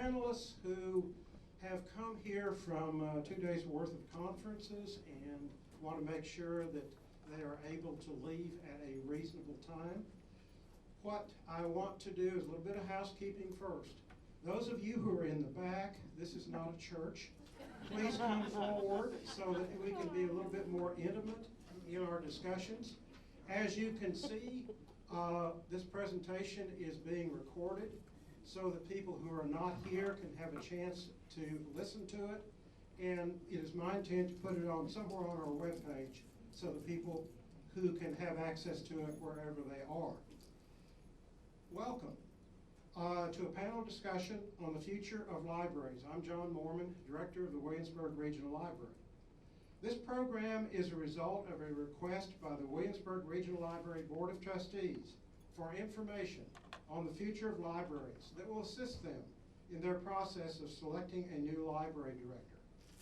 panelists who have come here from 2 days worth of conferences and want to make sure that they are able to leave at a reasonable time. What I want to do is a little bit of housekeeping first. Those of you who are in the back, this is not a church. Please come forward so that we can be a little bit more intimate in our discussions. As you can see, this presentation is being recorded so that people who are not here can have a chance to listen to it. And it is my intent to put it on somewhere on our webpage so that people who can have access to it wherever they are. Welcome to a panel discussion on the future of libraries. I'm John Mormon, Director of the Williamsburg Regional Library. This program is a result of a request by the Williamsburg Regional Library Board of Trustees for information on the future of libraries that will assist them in their process of selecting a new library director.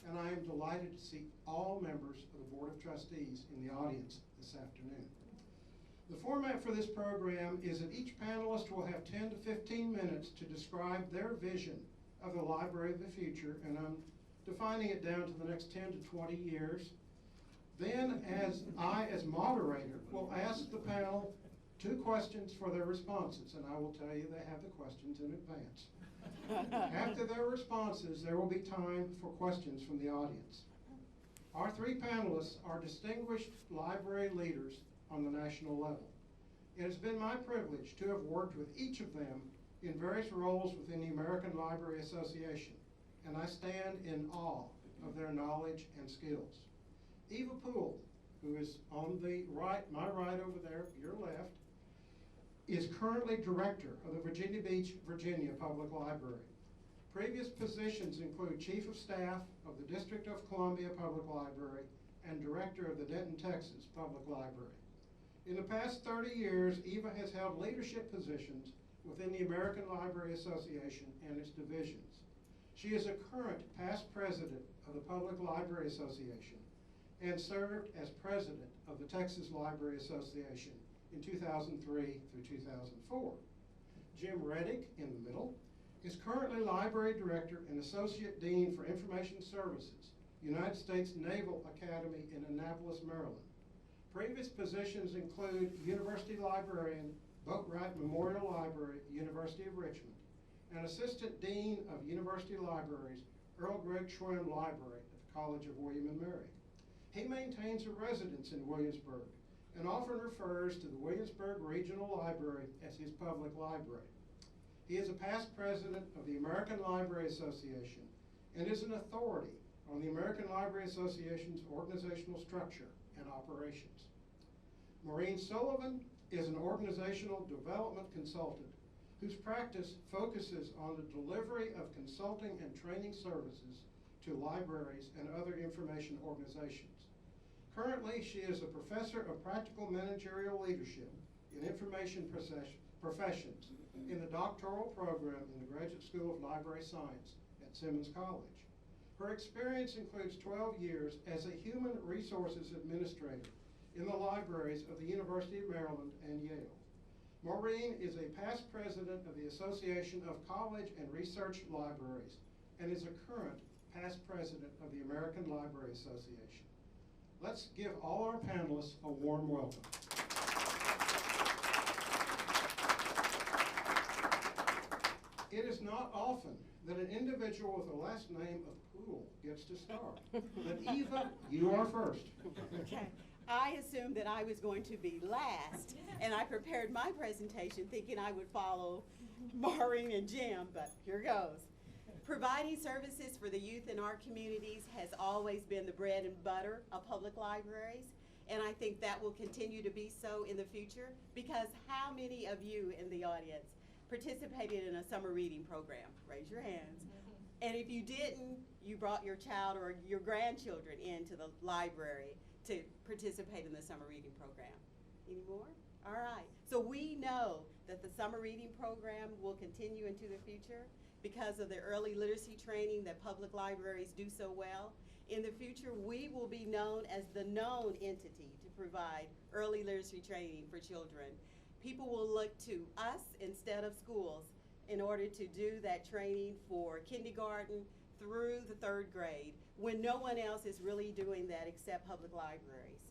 And I am delighted to see all members of the Board of Trustees in the audience this afternoon. The format for this program is that each panelist will have 10 to 15 minutes to describe their vision of the library of the future, and I'm defining it down to the next 10 to 20 years. Then, as moderator, will ask the panel 2 questions for their responses, and I will tell you they have the questions in advance. After their responses, there will be time for questions from the audience. Our 3 panelists are distinguished library leaders on the national level. It has been my privilege to have worked with each of them in various roles within the American Library Association, and I stand in awe of their knowledge and skills. Eva Poole, who is on the right, my right over there, your left, is currently director of the Virginia Beach, Virginia Public Library. Previous positions include Chief of Staff of the District of Columbia Public Library and Director of the Denton, Texas Public Library. In the past 30 years, Eva has held leadership positions within the American Library Association and its divisions. She is a current past president of the Public Library Association and served as president of the Texas Library Association in 2003 through 2004. Jim Rettig, in the middle, is currently Library Director and Associate Dean for Information Services, United States Naval Academy in Annapolis, Maryland. Previous positions include University Librarian, Boatwright Memorial Library, University of Richmond, and Assistant Dean of University Libraries, Earl Greg Schwem Library at the College of William and Mary. He maintains a residence in Williamsburg and often refers to the Williamsburg Regional Library as his public library. He is a past president of the American Library Association and is an authority on the American Library Association's organizational structure and operations. Maureen Sullivan is an organizational development consultant whose practice focuses on the delivery of consulting and training services to libraries and other information organizations. Currently, she is a professor of practical managerial leadership in information professions in the doctoral program in the Graduate School of Library Science at Simmons College. Her experience includes 12 years as a human resources administrator in the libraries of the University of Maryland and Yale. Maureen is a past president of the Association of College and Research Libraries and is a current past president of the American Library Association. Let's give all our panelists a warm welcome. It is not often that an individual with the last name of Poole gets to start. But Eva, you are first. Okay. I assumed that I was going to be last, and I prepared my presentation thinking I would follow Maureen and Jim, but here goes. Providing services for the youth in our communities has always been the bread and butter of public libraries, and I think that will continue to be so in the future, because how many of you in the audience participated in a summer reading program? Raise your hands. And if you didn't, you brought your child or your grandchildren into the library to participate in the summer reading program. Any more? All right. So we know that the summer reading program will continue into the future because of the early literacy training that public libraries do so well. In the future, we will be known as the known entity to provide early literacy training for children. People will look to us instead of schools in order to do that training for kindergarten through the 3rd grade when no one else is really doing that except public libraries.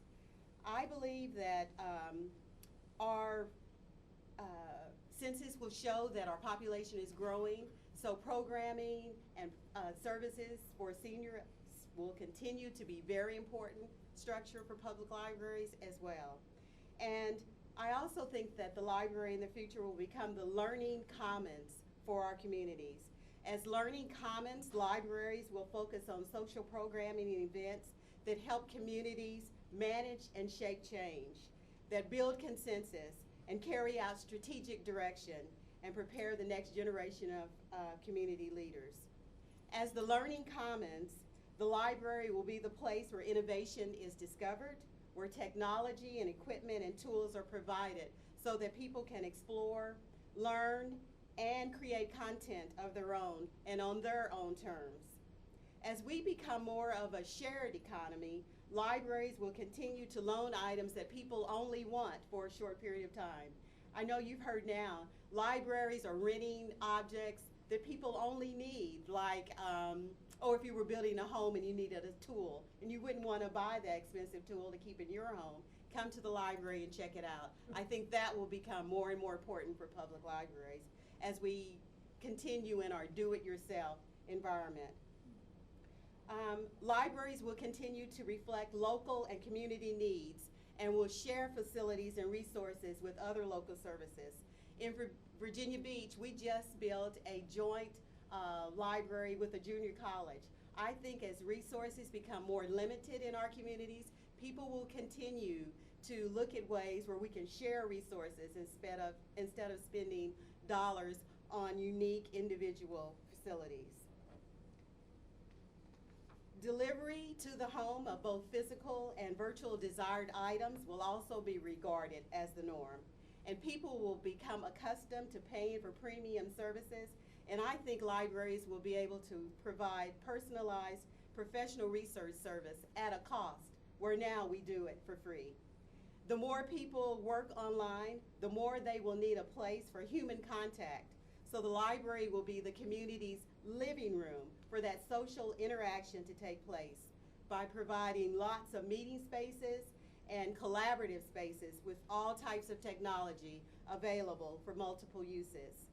I believe that our census will show that our population is growing, so programming and services for seniors will continue to be very important structure for public libraries as well. And I also think that the library in the future will become the learning commons for our communities. As learning commons, libraries will focus on social programming and events that help communities manage and shape change, that build consensus and carry out strategic direction and prepare the next generation of community leaders. As the learning commons, the library will be the place where innovation is discovered, where technology and equipment and tools are provided so that people can explore, learn, and create content of their own and on their own terms. As we become more of a shared economy, libraries will continue to loan items that people only want for a short period of time. I know you've heard now, libraries are renting objects that people only need, like, or if you were building a home and you needed a tool and you wouldn't want to buy that expensive tool to keep in your home, come to the library and check it out. I think that will become more and more important for public libraries as we continue in our do-it-yourself environment. Libraries will continue to reflect local and community needs and will share facilities and resources with other local services. In Virginia Beach, we just built a joint library with a junior college. I think as resources become more limited in our communities, people will continue to look at ways where we can share resources instead of spending dollars on unique individual facilities. Delivery to the home of both physical and virtual desired items will also be regarded as the norm, and people will become accustomed to paying for premium services, and I think libraries will be able to provide personalized professional research service at a cost, where now we do it for free. The more people work online, the more they will need a place for human contact, so the library will be the community's living room for that social interaction to take place by providing lots of meeting spaces and collaborative spaces with all types of technology available for multiple uses.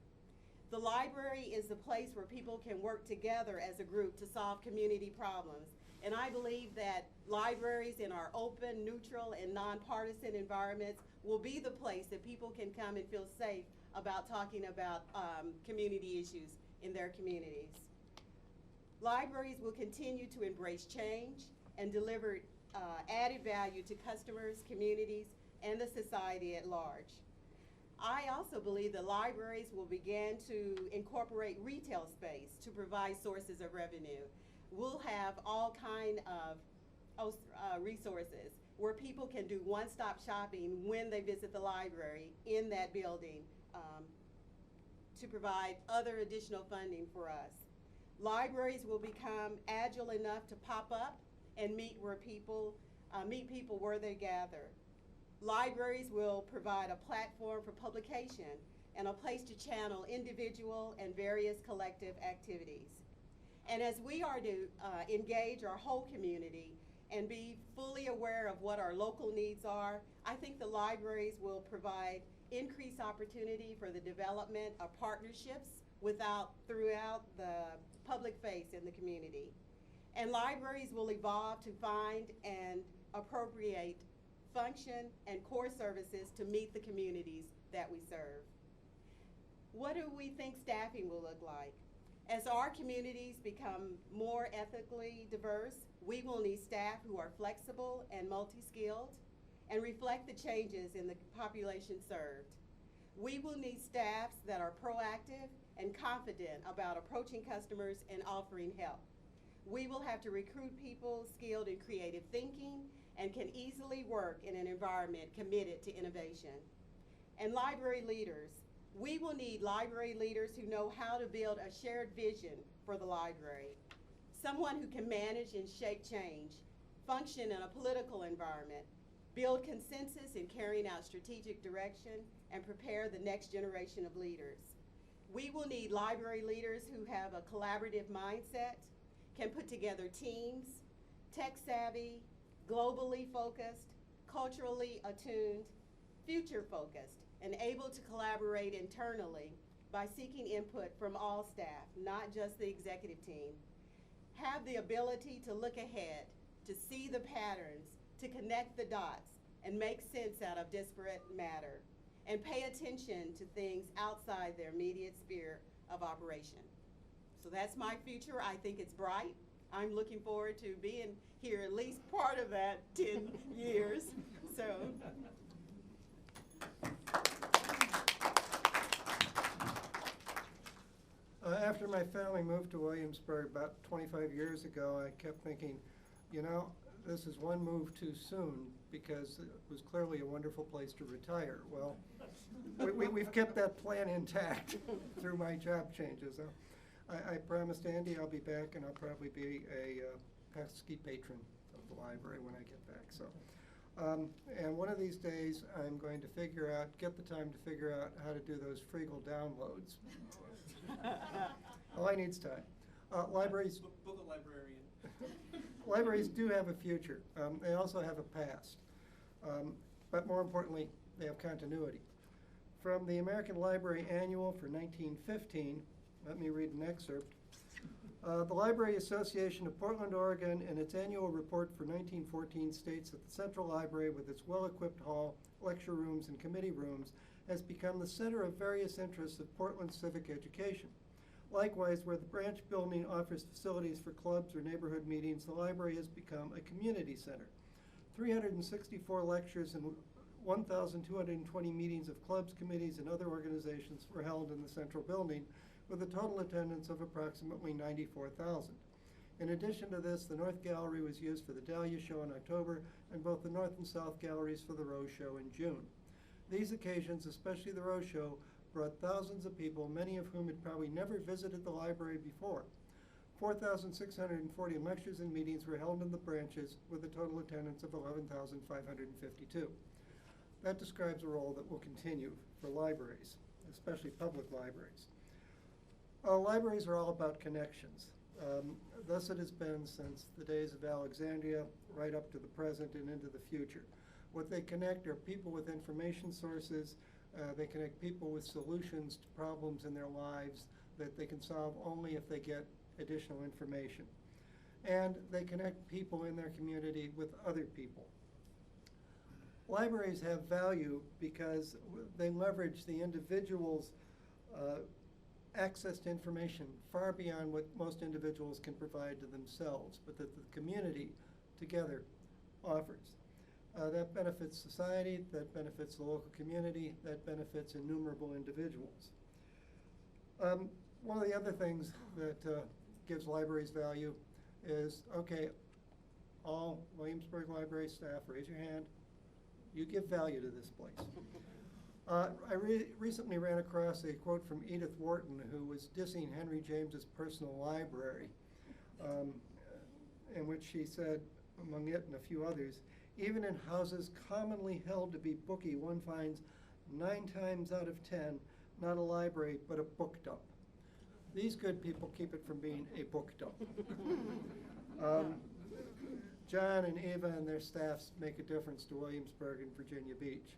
The library is the place where people can work together as a group to solve community problems. And I believe that libraries in our open, neutral, and nonpartisan environments will be the place that people can come and feel safe about talking about community issues in their communities. Libraries will continue to embrace change and deliver added value to customers, communities, and the society at large. I also believe that libraries will begin to incorporate retail space to provide sources of revenue. We'll have all kind of resources where people can do one-stop shopping when they visit the library in that building to provide other additional funding for us. Libraries will become agile enough to pop up and meet people where they gather. Libraries will provide a platform for publication and a place to channel individual and various collective activities. And as we are to engage our whole community and be fully aware of what our local needs are, I think the libraries will provide increased opportunity for the development of partnerships throughout the public face in the community. And libraries will evolve to find and appropriate function and core services to meet the communities that we serve. What do we think staffing will look like? As our communities become more ethically diverse, we will need staff who are flexible and multi-skilled and reflect the changes in the population served. We will need staffs that are proactive and confident about approaching customers and offering help. We will have to recruit people skilled in creative thinking and can easily work in an environment committed to innovation. And library leaders. We will need library leaders who know how to build a shared vision for the library. Someone who can manage and shape change, function in a political environment, build consensus in carrying out strategic direction, and prepare the next generation of leaders. We will need library leaders who have a collaborative mindset, can put together teams, tech savvy, globally focused, culturally attuned, future focused, and able to collaborate internally by seeking input from all staff, not just the executive team. Have the ability to look ahead, to see the patterns, to connect the dots, and make sense out of disparate matter, and pay attention to things outside their immediate sphere of operation. So that's my future. I think it's bright. I'm looking forward to being here at least part of that 10 years. So. After my family moved to Williamsburg about 25 years ago, I kept thinking, you know, this is one move too soon because it was clearly a wonderful place to retire. Well, we've kept that plan intact through my job changes. I promised Andy I'll be back, and I'll probably be a pesky patron of the library when I get back. So, and one of these days I'm going to get the time to figure out how to do those Freegal downloads. All I need is time. Libraries. Book a librarian. Libraries do have a future. They also have a past. But more importantly, they have continuity. From the American Library Annual for 1915, let me read an excerpt. The Library Association of Portland, Oregon, in its annual report for 1914 states that the Central Library, with its well-equipped hall, lecture rooms, and committee rooms, has become the center of various interests of Portland's civic education. Likewise, where the branch building offers facilities for clubs or neighborhood meetings, the library has become a community center. 364 lectures and 1,220 meetings of clubs, committees, and other organizations were held in the central building, with a total attendance of approximately 94,000. In addition to this, the North Gallery was used for the Dahlia Show in October, and both the North and South Galleries for the Rose Show in June. These occasions, especially the Rose Show, brought thousands of people, many of whom had probably never visited the library before. 4,640 lectures and meetings were held in the branches, with a total attendance of 11,552. That describes a role that will continue for libraries, especially public libraries. Libraries are all about connections. Thus it has been since the days of Alexandria, right up to the present and into the future. What they connect are people with information sources. They connect people with solutions to problems in their lives that they can solve only if they get additional information. And they connect people in their community with other people. Libraries have value because they leverage the individual's access to information far beyond what most individuals can provide to themselves, but that the community together offers. That benefits society, that benefits the local community, that benefits innumerable individuals. One of the other things that gives libraries value is, okay, all Williamsburg Library staff, raise your hand. You give value to this place. I recently ran across a quote from Edith Wharton, who was dissing Henry James's personal library, in which she said, among it and a few others, even in houses commonly held to be booky, one finds 9 times out of 10 not a library, but a book dump. These good people keep it from being a book dump. John and Eva and their staffs make a difference to Williamsburg and Virginia Beach.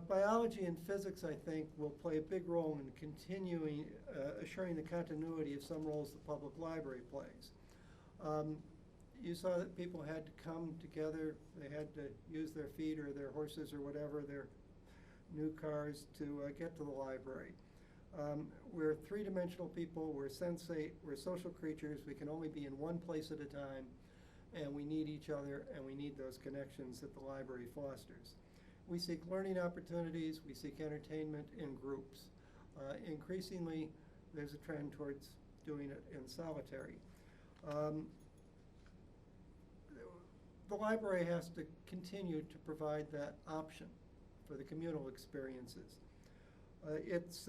Biology and physics, I think, will play a big role in continuing, assuring the continuity of some roles the public library plays. You saw that people had to come together, they had to use their feet or their horses or whatever, their new cars to get to the library. We're three-dimensional people, we're sensate, we're social creatures, we can only be in one place at a time, and we need each other, and we need those connections that the library fosters. We seek learning opportunities, we seek entertainment in groups. Increasingly, there's a trend towards doing it in solitary. The library has to continue to provide that option for the communal experiences. It's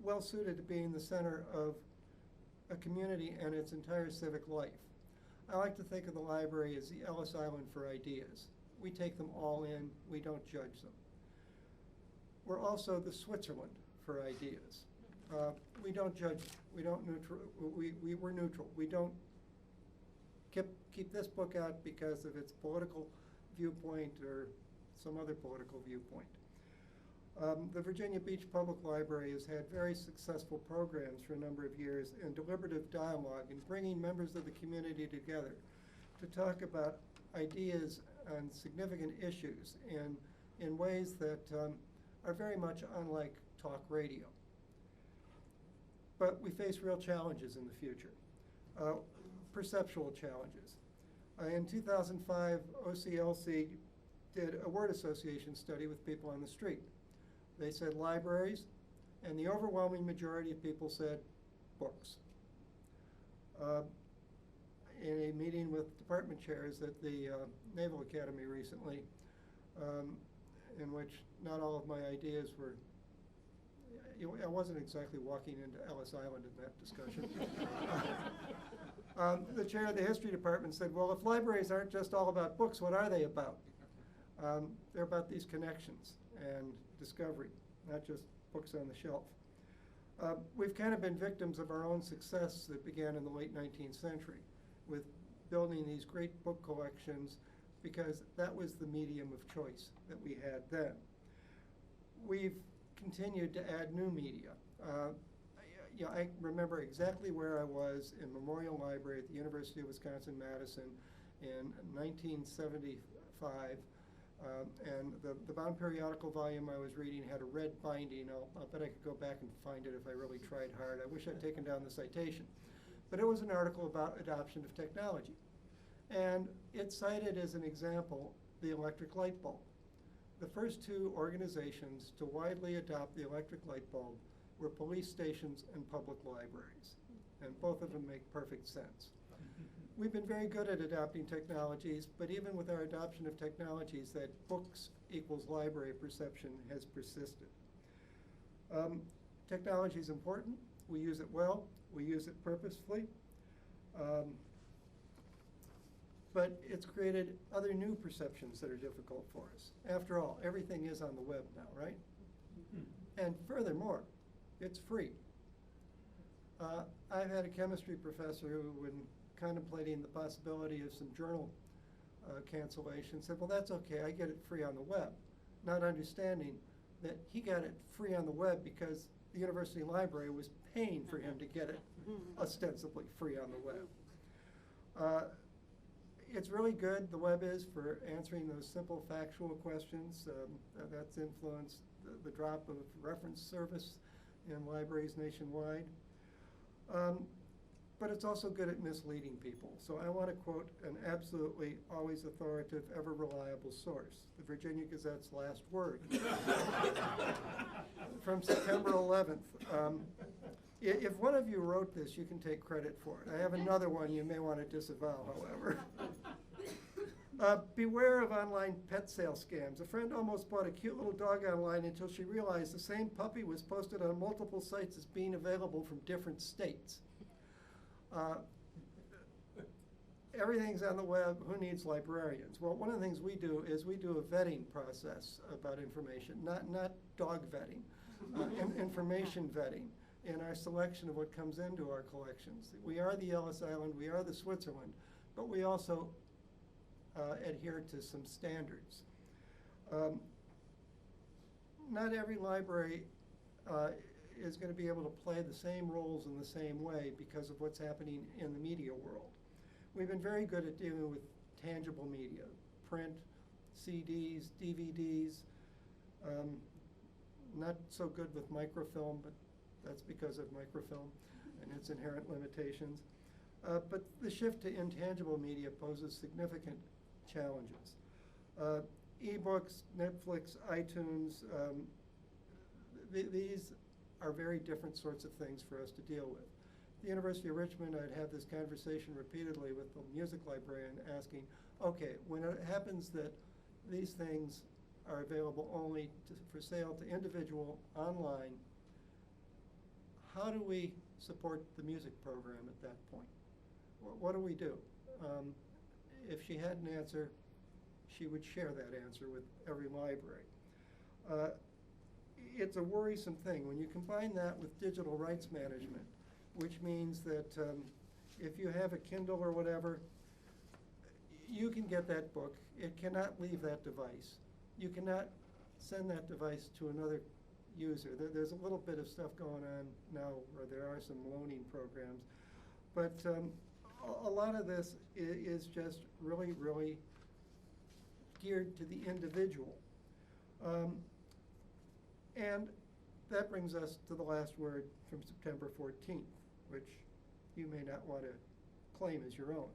well suited to being the center of a community and its entire civic life. I like to think of the library as the Ellis Island for ideas. We take them all in, we don't judge them. We're also the Switzerland for ideas. We don't judge, we don't we're neutral. We don't keep this book out because of its political viewpoint or some other political viewpoint. The Virginia Beach Public Library has had very successful programs for a number of years in deliberative dialogue and bringing members of the community together to talk about ideas on significant issues in ways that are very much unlike talk radio. But we face real challenges in the future, perceptual challenges. In 2005, OCLC did a word association study with people on the street. They said libraries, and the overwhelming majority of people said books. In a meeting with department chairs at the Naval Academy recently, in which not all of my ideas were, I wasn't exactly walking into Ellis Island in that discussion. The chair of the history department said, well, if libraries aren't just all about books, what are they about? They're about these connections and discovery, not just books on the shelf. We've kind of been victims of our own success that began in the late 19th century with building these great book collections because that was the medium of choice that we had then. We've continued to add new media. I remember exactly where I was in Memorial Library at the University of Wisconsin-Madison in 1975. And the bound periodical volume I was reading had a red binding. I'll bet I could go back and find it if I really tried hard. I wish I'd taken down the citation. But it was an article about adoption of technology. And it cited as an example the electric light bulb. The first two organizations to widely adopt the electric light bulb were police stations and public libraries. And both of them make perfect sense. We've been very good at adopting technologies, but even with our adoption of technologies, that books equals library perception has persisted. Technology is important. We use it well. We use it purposefully. But it's created other new perceptions that are difficult for us. After all, everything is on the web now, right? And furthermore, it's free. I've had a chemistry professor who, when contemplating the possibility of some journal cancellation, said, well, that's okay, I get it free on the web. Not understanding that he got it free on the web because the university library was paying for him to get it ostensibly free on the web. It's really good, the web is, for answering those simple factual questions. That's influenced the drop of reference service in libraries nationwide. But it's also good at misleading people. So I want to quote an absolutely always authoritative, ever reliable source, the Virginia Gazette's last word. From September 11th. If one of you wrote this, you can take credit for it. I have another one you may want to disavow, however. Beware of online pet sale scams. A friend almost bought a cute little dog online until she realized the same puppy was posted on multiple sites as being available from different states. Everything's on the web. Who needs librarians? Well, one of the things we do is we do a vetting process about information, not dog vetting, information vetting in our selection of what comes into our collections. We are the Ellis Island, we are the Switzerland, but we also adhere to some standards. Not every library is going to be able to play the same roles in the same way because of what's happening in the media world. We've been very good at dealing with tangible media, print, CDs, DVDs, not so good with microfilm, but that's because of microfilm and its inherent limitations. But the shift to intangible media poses significant challenges. E-books, Netflix, iTunes, these are very different sorts of things for us to deal with. At the University of Richmond, I'd have this conversation repeatedly with the music librarian asking, okay, when it happens that these things are available only for sale to individual online, how do we support the music program at that point? What do we do? If she had an answer, she would share that answer with every library. it's a worrisome thing. When you combine that with digital rights management, which means that if you have a Kindle or whatever, you can get that book. It cannot leave that device. You cannot send that device to another user. There's a little bit of stuff going on now where there are some loaning programs. But a lot of this is just really, really geared to the individual. And that brings us to the last word from September 14th, which you may not want to claim as your own.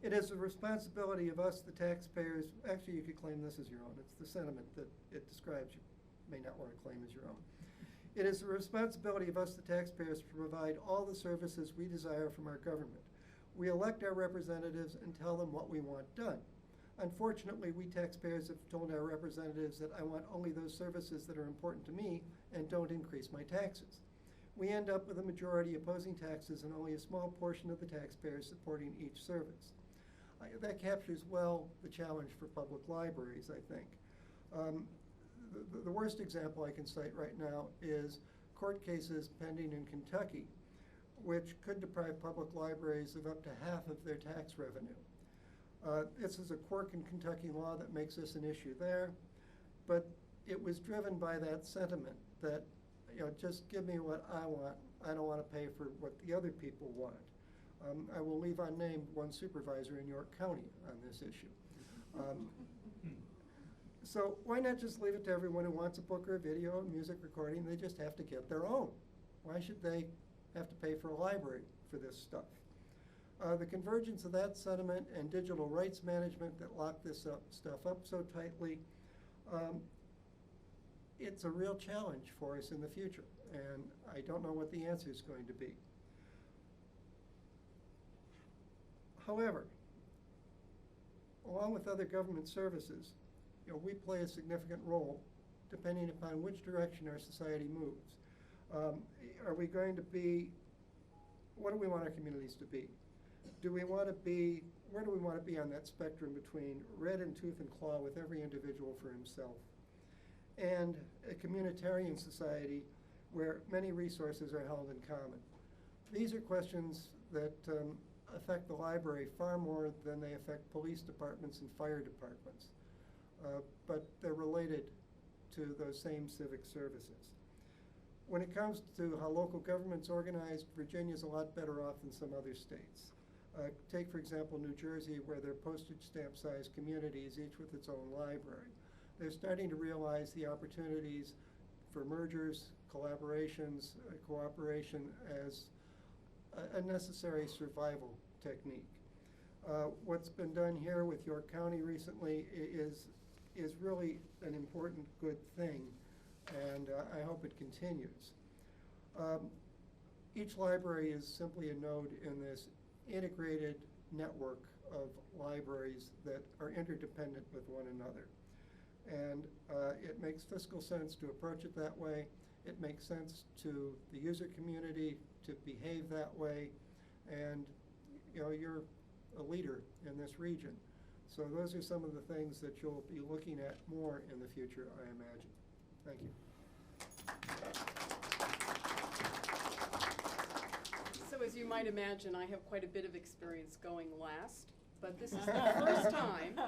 It is the responsibility of us, the taxpayers, actually you could claim this as your own. It's the sentiment that it describes you may not want to claim as your own. It is the responsibility of us, the taxpayers, to provide all the services we desire from our government. We elect our representatives and tell them what we want done. Unfortunately, we taxpayers have told our representatives that I want only those services that are important to me and don't increase my taxes. We end up with a majority opposing taxes and only a small portion of the taxpayers supporting each service. That captures well the challenge for public libraries, I think. The worst example I can cite right now is court cases pending in Kentucky, which could deprive public libraries of up to half of their tax revenue. This is a quirk in Kentucky law that makes this an issue there, but it was driven by that sentiment that, just give me what I want. I don't want to pay for what the other people want. I will leave unnamed one supervisor in York County on this issue. So why not just leave it to everyone who wants a book or a video or music recording? They just have to get their own. Why should they have to pay for a library for this stuff? The convergence of that sentiment and digital rights management that lock this stuff up so tightly, it's a real challenge for us in the future, and I don't know what the answer is going to be. However, along with other government services, we play a significant role depending upon which direction our society moves. Are we going to be, what do we want our communities to be? Do we want to be, where do we want to be on that spectrum between red and tooth and claw with every individual for himself, and a communitarian society where many resources are held in common? These are questions that affect the library far more than they affect police departments and fire departments. But they're related to those same civic services. When it comes to how local government's organized, Virginia's a lot better off than some other states. Take, for example, New Jersey, where they're postage stamp-sized communities, each with its own library. They're starting to realize the opportunities for mergers, collaborations, cooperation as a necessary survival technique. What's been done here with York County recently is really an important good thing, and I hope it continues. Each library is simply a node in this integrated network of libraries that are interdependent with one another. And it makes fiscal sense to approach it that way. It makes sense to the user community to behave that way. And you're a leader in this region. So those are some of the things that you'll be looking at more in the future, I imagine. Thank you. So as you might imagine, I have quite a bit of experience going last, but this is the first time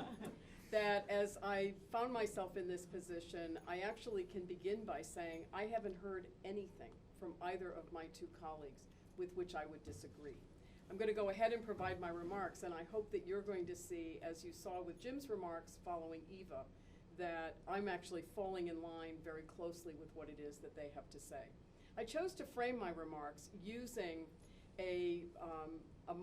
that as I found myself in this position, I actually can begin by saying I haven't heard anything from either of my two colleagues with which I would disagree. I'm going to go ahead and provide my remarks, and I hope that you're going to see, as you saw with Jim's remarks following Eva, that I'm actually falling in line very closely with what it is that they have to say. I chose to frame my remarks using a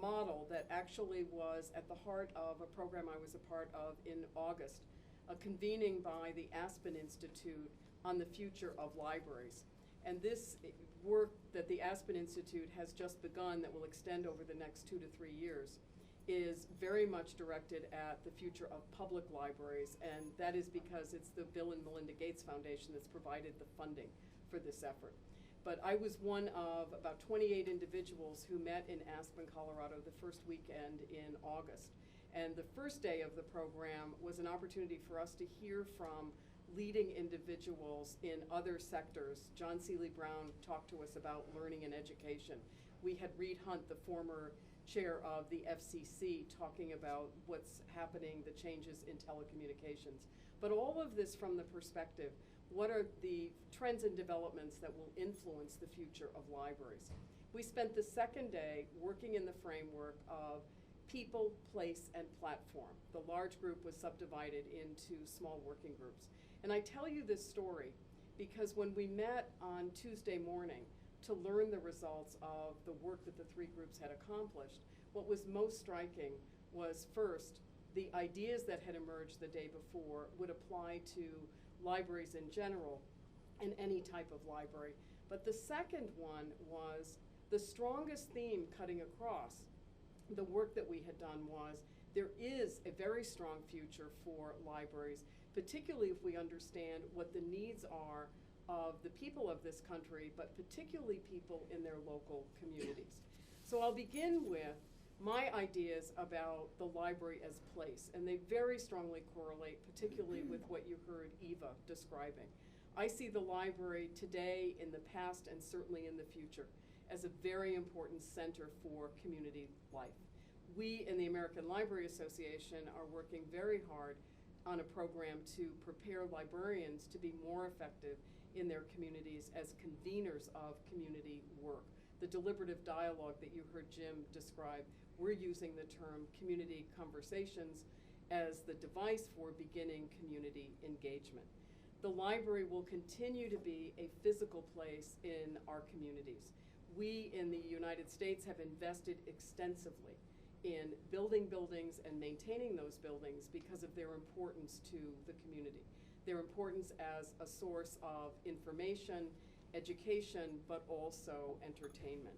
model that actually was at the heart of a program I was a part of in August, a convening by the Aspen Institute on the future of libraries. And this work that the Aspen Institute has just begun that will extend over the next 2 to 3 years is very much directed at the future of public libraries, and that is because it's the Bill and Melinda Gates Foundation that's provided the funding for this effort. But I was one of about 28 individuals who met in Aspen, Colorado the first weekend in August. And the first day of the program was an opportunity for us to hear from leading individuals in other sectors. John Seeley Brown talked to us about learning and education. We had Reed Hunt, the former chair of the FCC, talking about what's happening, the changes in telecommunications. But all of this from the perspective, what are the trends and developments that will influence the future of libraries? We spent the second day working in the framework of people, place, and platform. The large group was subdivided into small working groups. And I tell you this story because when we met on Tuesday morning to learn the results of the work that the three groups had accomplished, what was most striking was, first, the ideas that had emerged the day before would apply to libraries in general and any type of library. But the second one was the strongest theme cutting across the work that we had done was there is a very strong future for libraries, particularly if we understand what the needs are of the people of this country, but particularly people in their local communities. So I'll begin with my ideas about the library as place, and they very strongly correlate, particularly with what you heard Eva describing. I see the library today, in the past, and certainly in the future, as a very important center for community life. We in the American Library Association are working very hard on a program to prepare librarians to be more effective in their communities as conveners of community work. The deliberative dialogue that you heard Jim describe, we're using the term community conversations as the device for beginning community engagement. The library will continue to be a physical place in our communities. We in the United States have invested extensively in building buildings and maintaining those buildings because of their importance to the community. Their importance as a source of information, education, but also entertainment.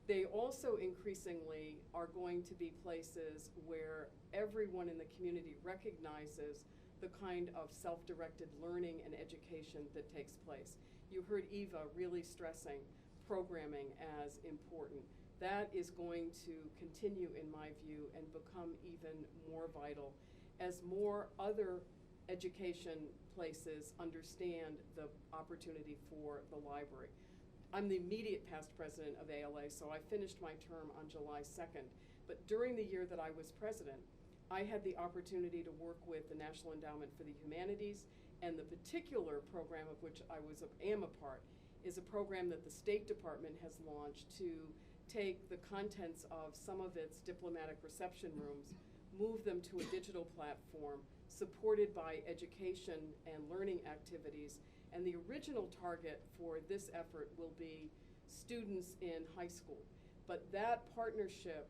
They also increasingly are going to be places where everyone in the community recognizes the kind of self-directed learning and education that takes place. You heard Eva really stressing programming as important. That is going to continue, in my view, and become even more vital as more other education places understand the opportunity for the library. I'm the immediate past president of ALA, so I finished my term on July 2nd. But during the year that I was president, I had the opportunity to work with the National Endowment for the Humanities, and the particular program of which I am a part is a program that the State Department has launched to take the contents of some of its diplomatic reception rooms, move them to a digital platform supported by education and learning activities. And the original target for this effort will be students in high school. But that partnership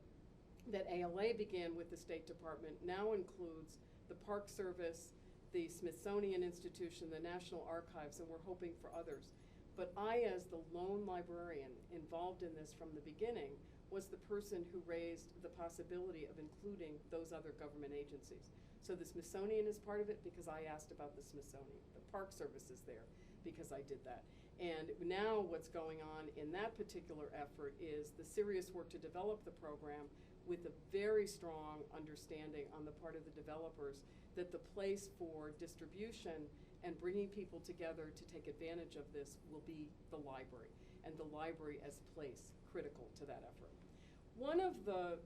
that ALA began with the State Department now includes the Park Service, the Smithsonian Institution, the National Archives, and we're hoping for others. But I, as the lone librarian involved in this from the beginning, was the person who raised the possibility of including those other government agencies. So the Smithsonian is part of it because I asked about the Smithsonian. The Park Service is there because I did that. And now what's going on in that particular effort is the serious work to develop the program with a very strong understanding on the part of the developers that the place for distribution and bringing people together to take advantage of this will be the library, and the library as place critical to that effort.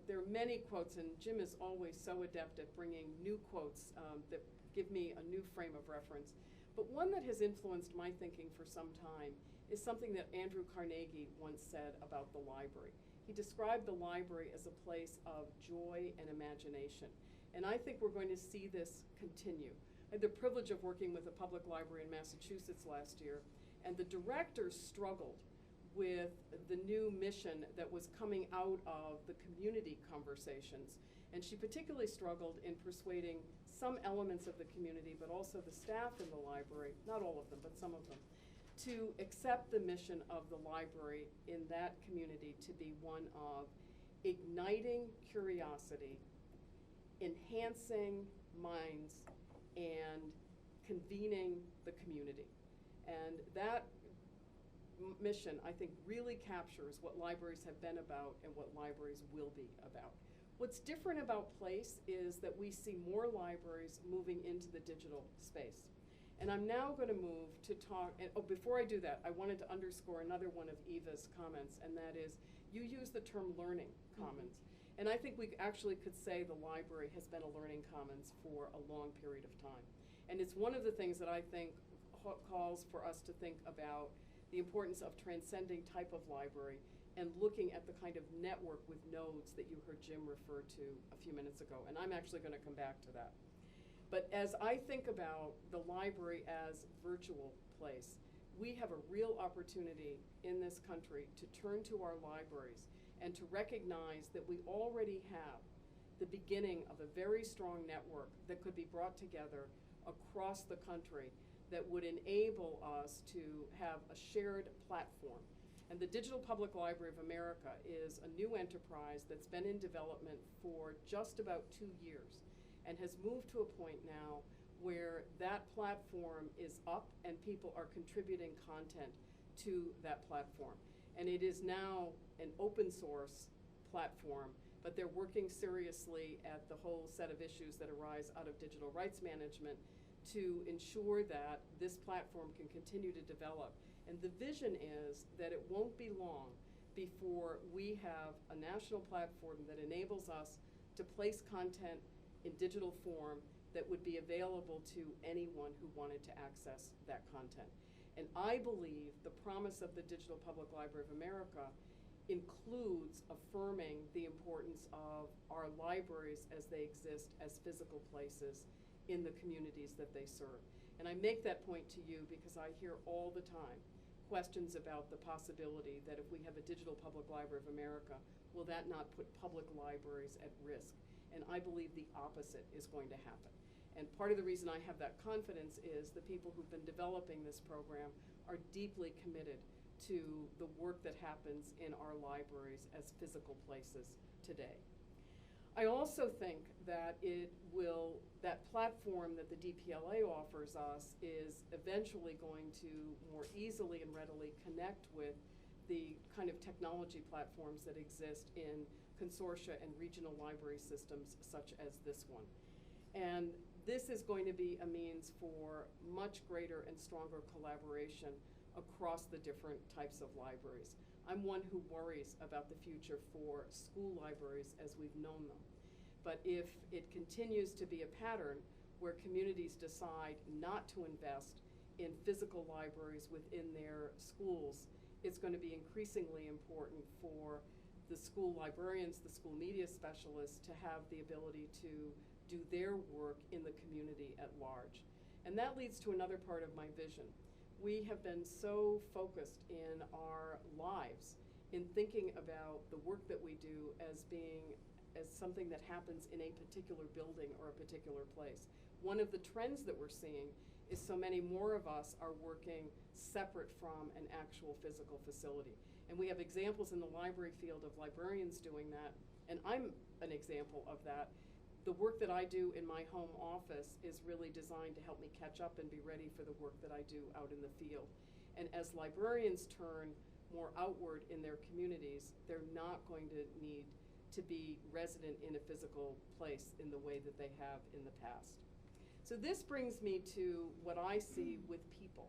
There are many quotes, and Jim is always so adept at bringing new quotes that give me a new frame of reference. But one that has influenced my thinking for some time is something that Andrew Carnegie once said about the library. He described the library as a place of joy and imagination. And I think we're going to see this continue. I had the privilege of working with a public library in Massachusetts last year, and the directors struggled with the new mission that was coming out of the community conversations. And she particularly struggled in persuading some elements of the community, but also the staff in the library, not all of them, but some of them, to accept the mission of the library in that community to be one of igniting curiosity, enhancing minds, and convening the community. And that mission, I think, really captures what libraries have been about and what libraries will be about. What's different about place is that we see more libraries moving into the digital space. And I'm now going to move to talk, and before I do that, I wanted to underscore another one of Eva's comments, and that is, you use the term learning commons. And I think we actually could say the library has been a learning commons for a long period of time. And it's one of the things that I think calls for us to think about the importance of transcending type of library and looking at the kind of network with nodes that you heard Jim refer to a few minutes ago. And I'm actually going to come back to that. But as I think about the library as virtual place, we have a real opportunity in this country to turn to our libraries and to recognize that we already have the beginning of a very strong network that could be brought together across the country that would enable us to have a shared platform. And the Digital Public Library of America is a new enterprise that's been in development for just about 2 years, and has moved to a point now where that platform is up and people are contributing content to that platform. And it is now an open source platform, but they're working seriously at the whole set of issues that arise out of digital rights management to ensure that this platform can continue to develop. And the vision is that it won't be long before we have a national platform that enables us to place content in digital form that would be available to anyone who wanted to access that content. And I believe the promise of the Digital Public Library of America includes affirming the importance of our libraries as they exist as physical places in the communities that they serve. And I make that point to you because I hear all the time questions about the possibility that if we have a Digital Public Library of America, will that not put public libraries at risk? And I believe the opposite is going to happen. And part of the reason I have that confidence is the people who've been developing this program are deeply committed to the work that happens in our libraries as physical places today. I also think that that platform that the DPLA offers us is eventually going to more easily and readily connect with the kind of technology platforms that exist in consortia and regional library systems such as this one. And this is going to be a means for much greater and stronger collaboration across the different types of libraries. I'm one who worries about the future for school libraries as we've known them. But if it continues to be a pattern where communities decide not to invest in physical libraries within their schools, it's going to be increasingly important for the school librarians, the school media specialists, to have the ability to do their work in the community at large. And that leads to another part of my vision. We have been so focused in our lives in thinking about the work that we do as something that happens in a particular building or a particular place. One of the trends that we're seeing is so many more of us are working separate from an actual physical facility. And we have examples in the library field of librarians doing that, and I'm an example of that. The work that I do in my home office is really designed to help me catch up and be ready for the work that I do out in the field. And as librarians turn more outward in their communities, they're not going to need to be resident in a physical place in the way that they have in the past. So this brings me to what I see with people.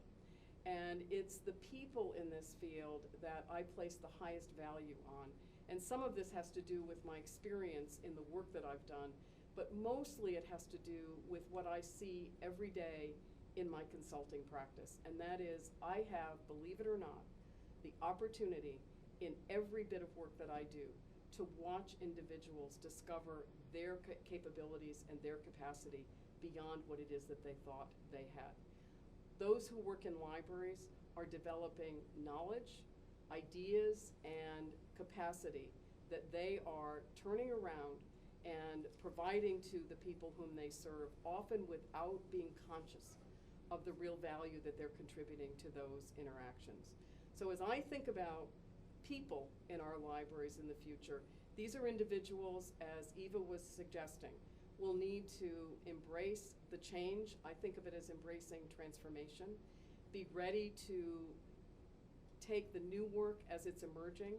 And it's the people in this field that I place the highest value on. And some of this has to do with my experience in the work that I've done, but mostly it has to do with what I see every day in my consulting practice. And that is, I have, believe it or not, the opportunity in every bit of work that I do to watch individuals discover their capabilities and their capacity beyond what it is that they thought they had. Those who work in libraries are developing knowledge, ideas, and capacity that they are turning around and providing to the people whom they serve, often without being conscious of the real value that they're contributing to those interactions. So as I think about people in our libraries in the future, these are individuals, as Eva was suggesting, will need to embrace the change. I think of it as embracing transformation, be ready to take the new work as it's emerging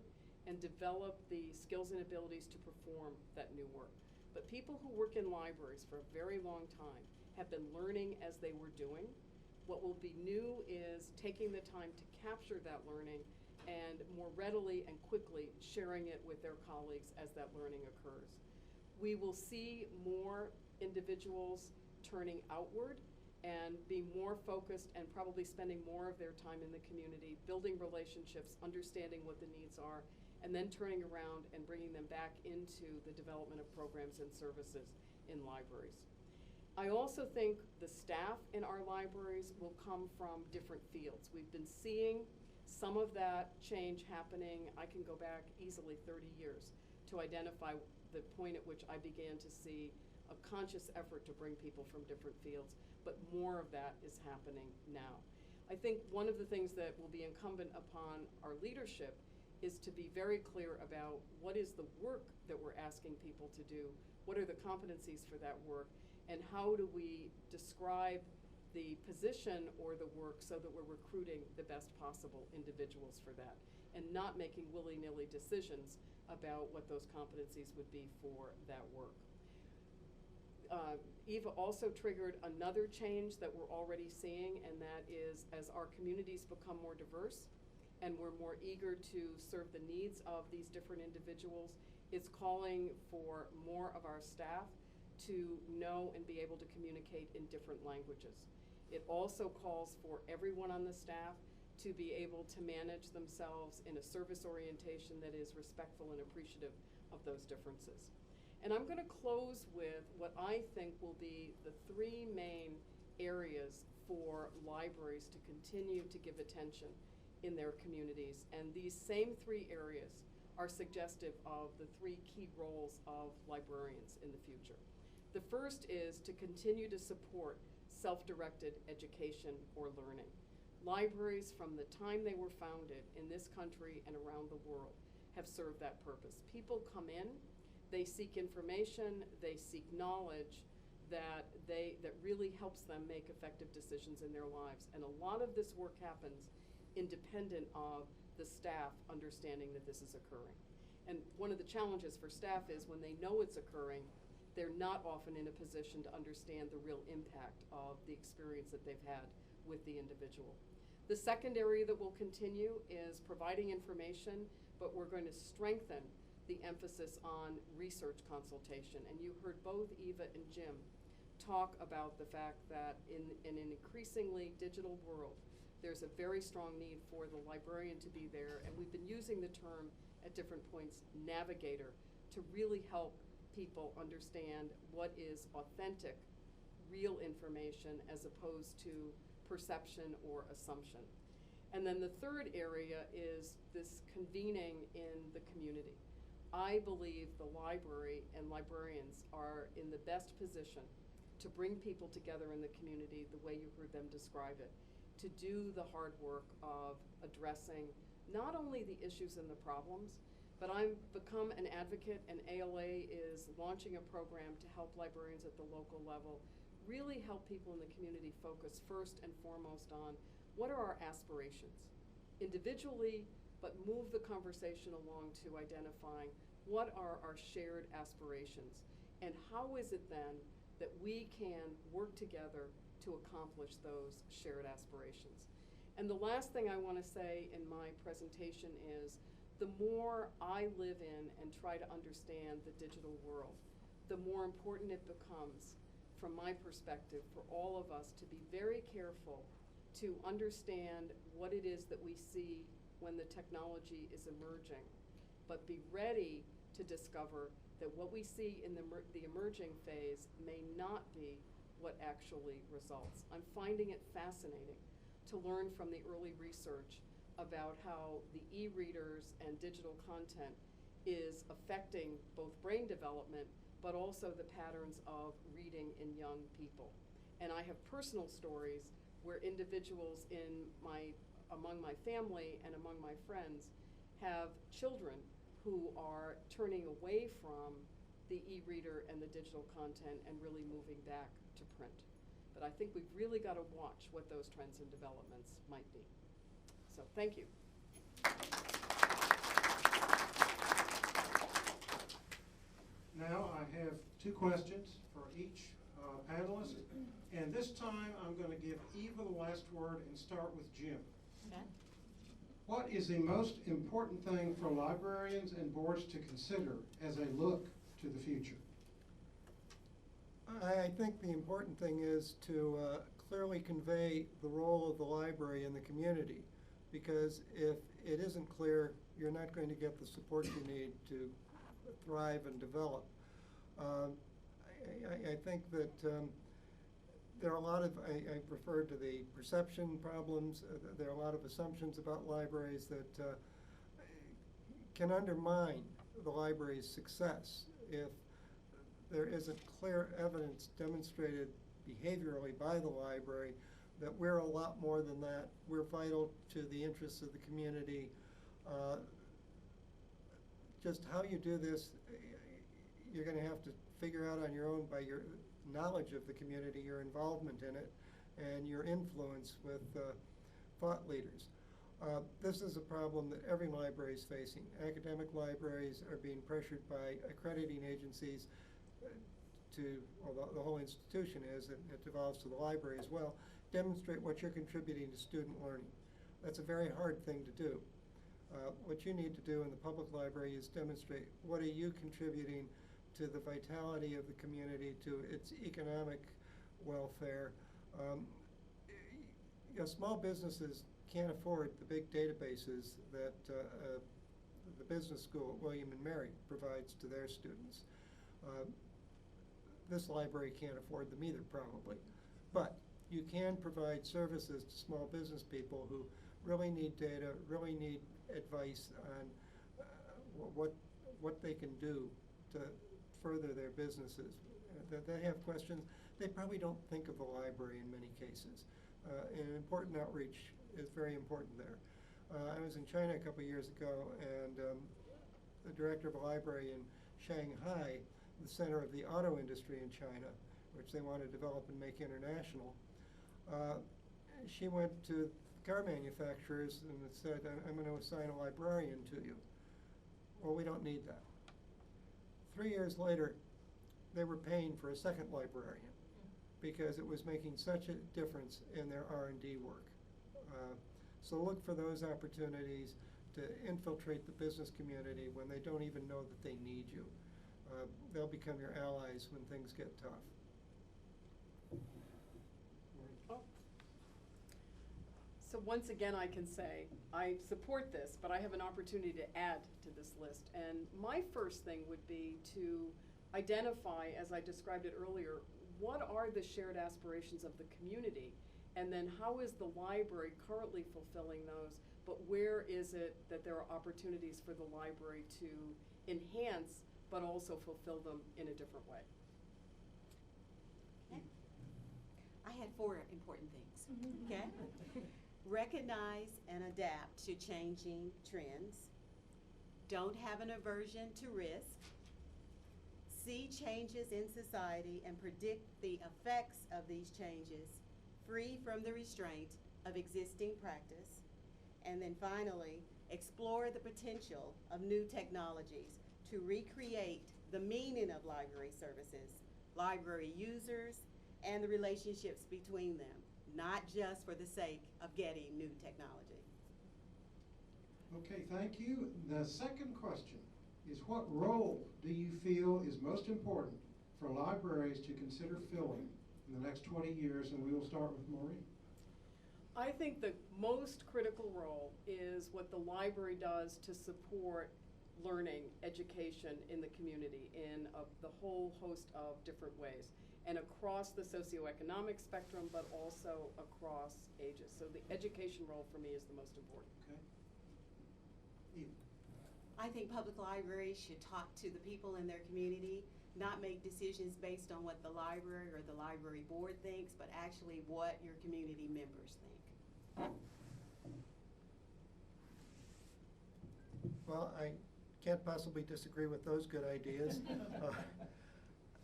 and develop the skills and abilities to perform that new work. But people who work in libraries for a very long time have been learning as they were doing. What will be new is taking the time to capture that learning and more readily and quickly sharing it with their colleagues as that learning occurs. We will see more individuals turning outward and being more focused and probably spending more of their time in the community, building relationships, understanding what the needs are, and then turning around and bringing them back into the development of programs and services in libraries. I also think the staff in our libraries will come from different fields. We've been seeing some of that change happening. I can go back easily 30 years to identify the point at which I began to see a conscious effort to bring people from different fields, but more of that is happening now. I think one of the things that will be incumbent upon our leadership is to be very clear about what is the work that we're asking people to do, what are the competencies for that work, and how do we describe the position or the work so that we're recruiting the best possible individuals for that, and not making willy-nilly decisions about what those competencies would be for that work. Eva also triggered another change that we're already seeing, and that is as our communities become more diverse and we're more eager to serve the needs of these different individuals, it's calling for more of our staff to know and be able to communicate in different languages. It also calls for everyone on the staff to be able to manage themselves in a service orientation that is respectful and appreciative of those differences. And I'm going to close with what I think will be the three main areas for libraries to continue to give attention in their communities. And these same three areas are suggestive of the three key roles of librarians in the future. The first is to continue to support self-directed education or learning. Libraries, from the time they were founded in this country and around the world, have served that purpose. People come in, they seek information, they seek knowledge that really helps them make effective decisions in their lives. And a lot of this work happens independent of the staff understanding that this is occurring. And one of the challenges for staff is when they know it's occurring, they're not often in a position to understand the real impact of the experience that they've had with the individual. The second area that will continue is providing information, but we're going to strengthen the emphasis on research consultation. And you heard both Eva and Jim talk about the fact that in an increasingly digital world, there's a very strong need for the librarian to be there, and we've been using the term at different points, navigator, to really help people understand what is authentic, real information as opposed to perception or assumption. And then the third area is this convening in the community. I believe the library and librarians are in the best position to bring people together in the community the way you heard them describe it, to do the hard work of addressing not only the issues and the problems, but I've become an advocate, and ALA is launching a program to help librarians at the local level really help people in the community focus first and foremost on what are our aspirations individually, but move the conversation along to identifying what are our shared aspirations, and how is it then that we can work together to accomplish those shared aspirations. And the last thing I want to say in my presentation is the more I live in and try to understand the digital world, the more important it becomes, from my perspective, for all of us to be very careful to understand what it is that we see when the technology is emerging, but be ready to discover that what we see in the emerging phase may not be what actually results. I'm finding it fascinating to learn from the early research about how the e-readers and digital content is affecting both brain development, but also the patterns of reading in young people. And I have personal stories where individuals among my family and among my friends have children who are turning away from the e-reader and the digital content and really moving back to print. But I think we've really got to watch what those trends and developments might be. So thank you. Now I have two questions for each panelists. And this time, I'm going to give Eva the last word and start with Jim. Okay. What is the most important thing for librarians and boards to consider as they look to the future? I think the important thing is to clearly convey the role of the library in the community, because if it isn't clear, you're not going to get the support you need to thrive and develop. I think that there are a lot of, I referred to the perception problems, there are a lot of assumptions about libraries that can undermine the library's success if there isn't clear evidence demonstrated behaviorally by the library that we're a lot more than that. We're vital to the interests of the community. Just how you do this, you're going to have to figure out on your own by your knowledge of the community, your involvement in it, and your influence with thought leaders. This is a problem that every library is facing. Academic libraries are being pressured by accrediting agencies the whole institution is, and it devolves to the library as well, demonstrate what you're contributing to student learning. That's a very hard thing to do. What you need to do in the public library is demonstrate what are you contributing to the vitality of the community, to its economic welfare. Small businesses can't afford the big databases that the business school at William and Mary provides to their students. This library can't afford them either, probably. But you can provide services to small business people who really need data, really need advice on what they can do to further their businesses. That they have questions. They probably don't think of the library in many cases. And important outreach is very important there. I was in China a couple years ago, and the director of a library in Shanghai, the center of the auto industry in China, which they want to develop and make international. She went to car manufacturers and said, I'm going to assign a librarian to you. Well, we don't need that. 3 years later, they were paying for a second librarian because it was making such a difference in their R&D work. So look for those opportunities to infiltrate the business community when they don't even know that they need you. They'll become your allies when things get tough. So once again, I can say, I support this, but I have an opportunity to add to this list. And my first thing would be to identify, as I described it earlier, what are the shared aspirations of the community? And then how is the library currently fulfilling those? But where is it that there are opportunities for the library to enhance but also fulfill them in a different way? Okay. I had 4 important things, okay? Recognize and adapt to changing trends. Don't have an aversion to risk. See changes in society and predict the effects of these changes, free from the restraint of existing practice. And then finally, explore the potential of new technologies to recreate the meaning of library services, library users, and the relationships between them, not just for the sake of getting new technology. Okay, thank you. The second question is, what role do you feel is most important for libraries to consider filling in the next 20 years? And we will start with Maureen. I think the most critical role is what the library does to support learning, education in the community in the whole host of different ways, and across the socioeconomic spectrum, but also across ages. So the education role for me is the most important. Okay. Eva. I think public libraries should talk to the people in their community, not make decisions based on what the library or the library board thinks, but actually what your community members think. Well, I can't possibly disagree with those good ideas.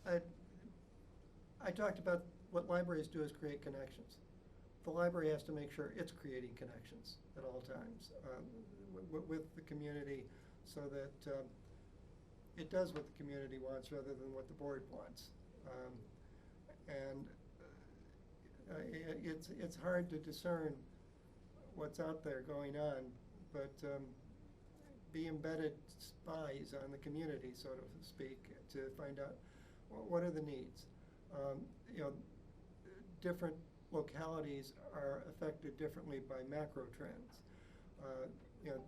I talked about what libraries do is create connections. The library has to make sure it's creating connections at all times with the community, so that it does what the community wants rather than what the board wants. And it's hard to discern what's out there going on, but be embedded spies on the community, so to speak, to find out what are the needs. You know, different localities are affected differently by macro trends. You know,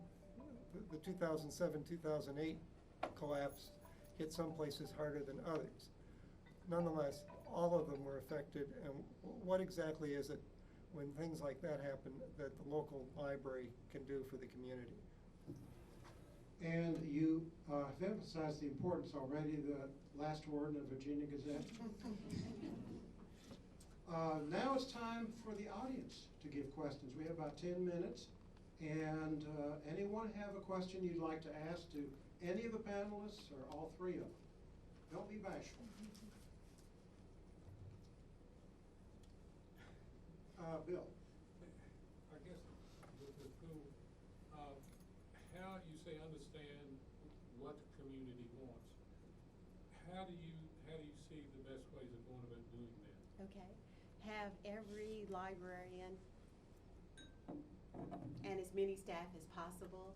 the 2007-2008 collapse hit some places harder than others. Nonetheless, all of them were affected, and what exactly is it when things like that happen that the local library can do for the community? And you have emphasized the importance already, the last word in the Virginia Gazette. Now it's time for the audience to give questions. We have about 10 minutes. And anyone have a question you'd like to ask to any of the panelists or all three of them? Don't be bashful. Bill. I guess with Poole, how you say understand what the community wants. How do you see the best ways of going about doing that? Okay. Have every librarian and as many staff as possible,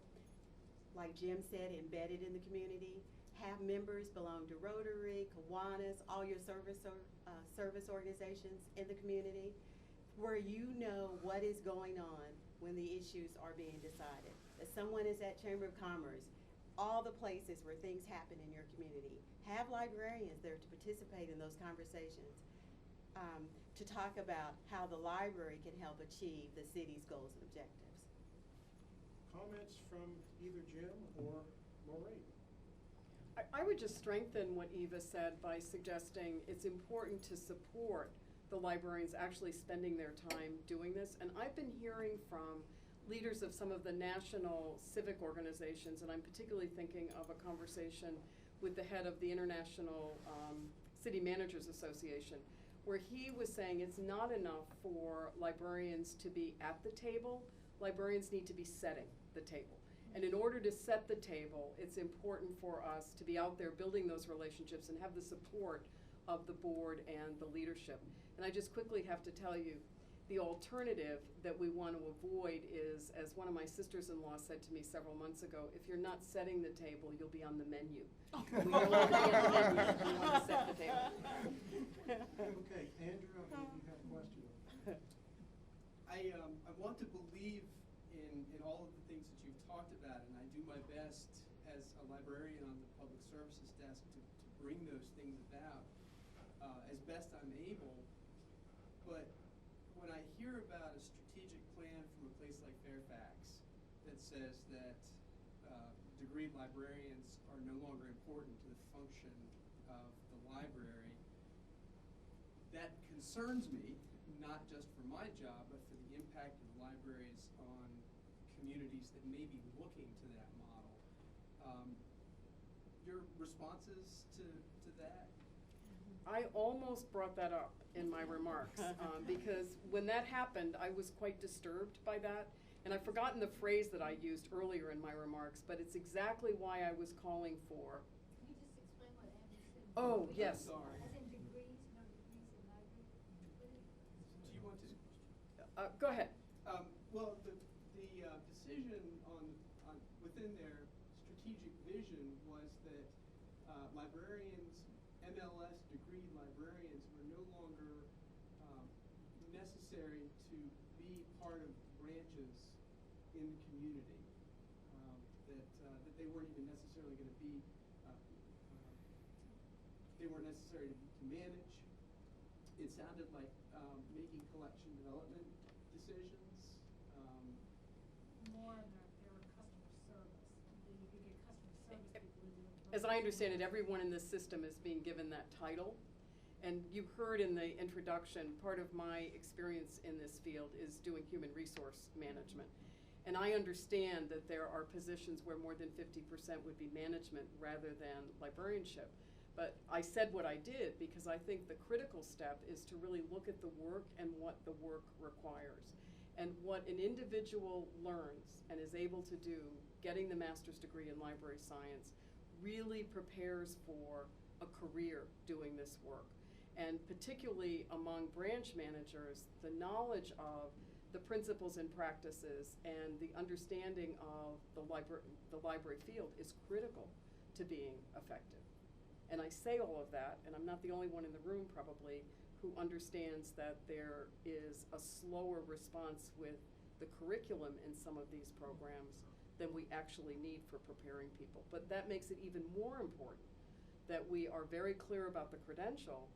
like Jim said, embedded in the community. Have members belong to Rotary, Kiwanis, all your service organizations in the community, where you know what is going on when the issues are being decided. If someone is at Chamber of Commerce, all the places where things happen in your community. Have librarians there to participate in those conversations, to talk about how the library can help achieve the city's goals and objectives. Comments from either Jim or Maureen? I would just strengthen what Eva said by suggesting it's important to support the librarians actually spending their time doing this. And I've been hearing from leaders of some of the national civic organizations, and I'm particularly thinking of a conversation with the head of the International City Managers Association, where he was saying it's not enough for librarians to be at the table. Librarians need to be setting the table. And in order to set the table, it's important for us to be out there building those relationships and have the support of the board and the leadership. And I just quickly have to tell you, the alternative that we want to avoid is, as one of my sisters-in-law said to me several months ago, if you're not setting the table, you'll be on the menu. We don't want to be on the menu, we want to set the table. Okay, Andrew, I think you have a question. I want to believe in all of the things that you've talked about, and I do my best as a librarian on the public services desk to bring those things about as best I'm able. But when I hear about a strategic plan from a place like Fairfax that says that degreed librarians are no longer important to the function of the library, that concerns me, not just for my job, but for the impact of libraries on communities that may be looking to that model. Your responses to that? I almost brought that up in my remarks because when that happened, I was quite disturbed by that. And I've forgotten the phrase that I used earlier in my remarks, but it's exactly why I was calling for. Can you just explain what Andrew said? Oh, yes. I'm sorry. As in degrees, no degrees in library? Do you want to? Go ahead. Well, the decision on within their strategic vision was that librarians, MLS degree librarians, were no longer necessary to be part of branches in the community. That they weren't even necessarily going to be. They weren't necessary to manage. It sounded like making collection development decisions. More in their customer service. That you could get customer service people to do it. As I understand it, everyone in this system is being given that title. And you heard in the introduction, part of my experience in this field is doing human resource management. And I understand that there are positions where more than 50% would be management rather than librarianship. But I said what I did because I think the critical step is to really look at the work and what the work requires. And what an individual learns and is able to do, getting the master's degree in library science, really prepares for a career doing this work. And particularly among branch managers, the knowledge of the principles and practices and the understanding of the library field is critical to being effective. And I say all of that, and I'm not the only one in the room probably who understands that there is a slower response with the curriculum in some of these programs than we actually need for preparing people. But that makes it even more important that we are very clear about the credential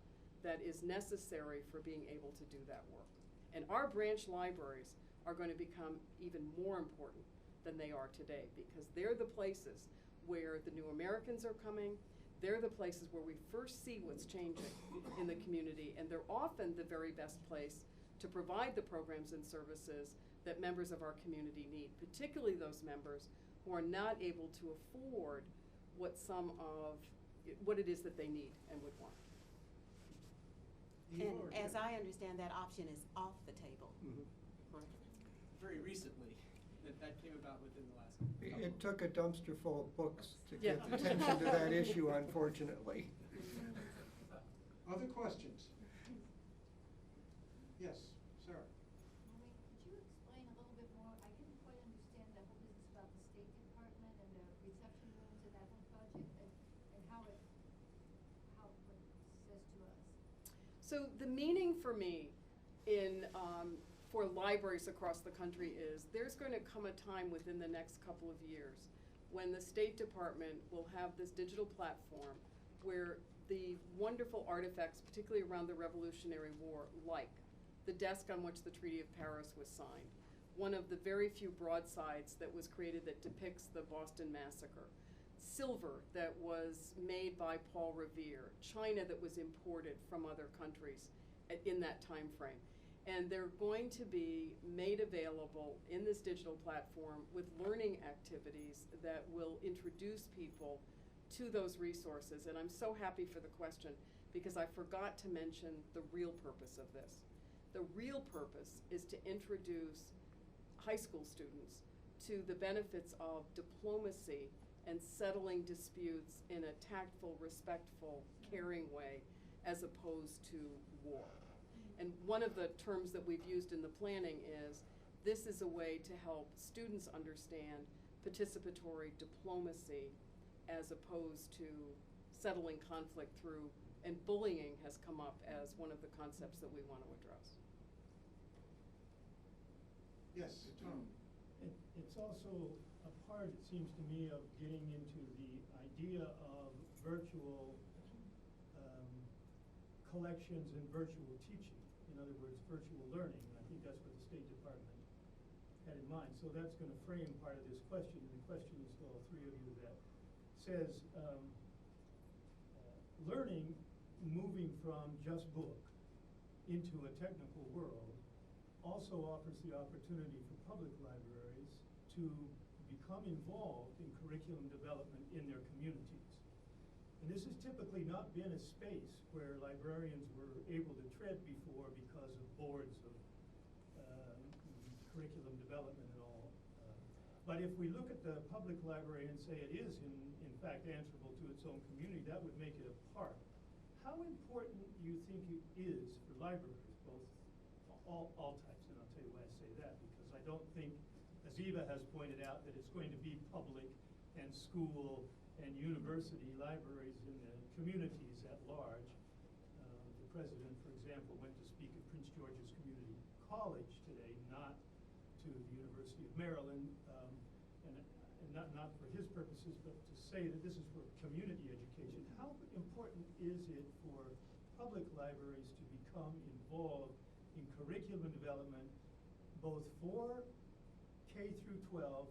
that is necessary for being able to do that work. And our branch libraries are going to become even more important than they are today, because they're the places where the new Americans are coming. They're the places where we first see what's changing in the community, and they're often the very best place to provide the programs and services that members of our community need, particularly those members who are not able to afford what it is that they need and would want. And as I understand, that option is off the table. Very recently, that came about within the last couple It took a dumpster full of books to Yeah. get attention to that issue, unfortunately. Other questions? Yes, Sarah. Maureen, could you explain a little bit more? I didn't quite understand the whole business about the State Department and the reception rooms and that whole project and what it says to us. So the meaning for me for libraries across the country is there's going to come a time within the next couple of years when the State Department will have this digital platform where the wonderful artifacts, particularly around the Revolutionary War, like the desk on which the Treaty of Paris was signed, one of the very few broadsides that was created that depicts the Boston Massacre, silver that was made by Paul Revere, china that was imported from other countries in that time frame. And they're going to be made available in this digital platform with learning activities that will introduce people to those resources. And I'm so happy for the question, because I forgot to mention the real purpose of this. The real purpose is to introduce high school students to the benefits of diplomacy and settling disputes in a tactful, respectful, caring way, as opposed to war. And one of the terms that we've used in the planning is, this is a way to help students understand participatory diplomacy as opposed to settling conflict through, and bullying has come up as one of the concepts that we want to address. Yes, Tom. It's also a part, it seems to me, of getting into the idea of virtual collections and virtual teaching. In other words, virtual learning. And I think that's what the State Department had in mind. So that's going to frame part of this question. And the question is to all three of you that says, learning, moving from just book into a technical world, also offers the opportunity for public libraries to become involved in curriculum development in their communities. And this has typically not been a space where librarians were able to tread before because of boards of curriculum development and all. But if we look at the public library and say it is in fact answerable to its own community, that would make it a part. How important do you think it is for libraries, both all types, and I'll tell you why I say that, because I don't think, as Eva has pointed out, that it's going to be public and school and university libraries in the communities at large. The president, for example, went to speak at Prince George's Community College today, not to the University of Maryland, and not for his purposes, but to say that this is for community education. How important is it for public libraries to become involved in curriculum development, both for K through 12